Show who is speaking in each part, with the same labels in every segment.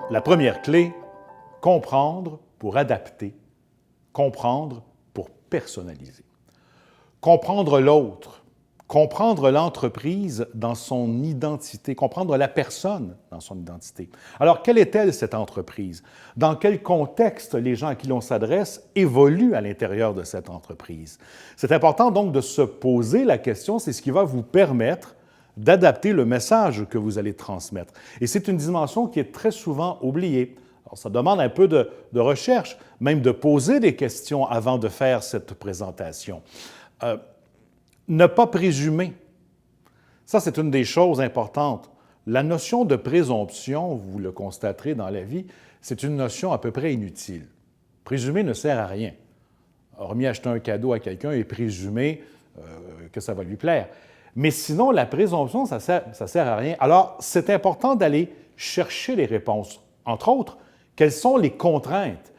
Speaker 1: La première clé, comprendre pour adapter, comprendre pour personnaliser. Comprendre l'autre, comprendre l'entreprise dans son identité, comprendre la personne dans son identité. Alors, quelle est-elle, cette entreprise? Dans quel contexte les gens à qui l'on s'adresse évoluent à l'intérieur de cette entreprise? C'est important donc de se poser la question, c'est ce qui va vous permettre d'adapter le message que vous allez transmettre. Et c'est une dimension qui est très souvent oubliée. Alors, ça demande un peu de recherche, même de poser des questions avant de faire cette présentation. Ne pas présumer. Ça, c'est une des choses importantes. La notion de présomption, vous le constaterez dans la vie, c'est une notion à peu près inutile. Présumer ne sert à rien. Hormis acheter un cadeau à quelqu'un et présumer que ça va lui plaire. Mais sinon, la présomption, ça sert à rien. Alors, c'est important d'aller chercher les réponses. Entre autres, quelles sont les contraintes?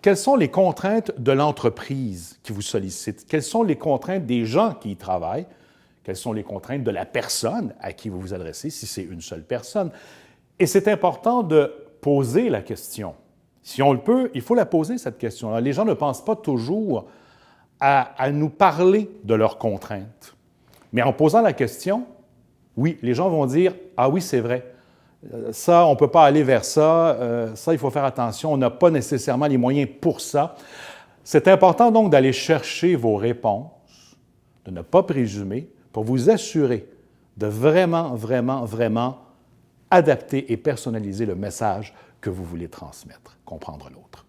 Speaker 1: Quelles sont les contraintes de l'entreprise qui vous sollicite? Quelles sont les contraintes des gens qui y travaillent? Quelles sont les contraintes de la personne à qui vous vous adressez, si c'est une seule personne? Et c'est important de poser la question. Si on le peut, il faut la poser, cette question-là. Les gens ne pensent pas toujours à nous parler de leurs contraintes. Mais en posant la question, oui, les gens vont dire « Ah oui, c'est vrai. Ça, on ne peut pas aller vers ça. Ça, il faut faire attention. On n'a pas nécessairement les moyens pour ça. » C'est important donc d'aller chercher vos réponses, de ne pas présumer, pour vous assurer de vraiment adapter et personnaliser le message que vous voulez transmettre, comprendre l'autre.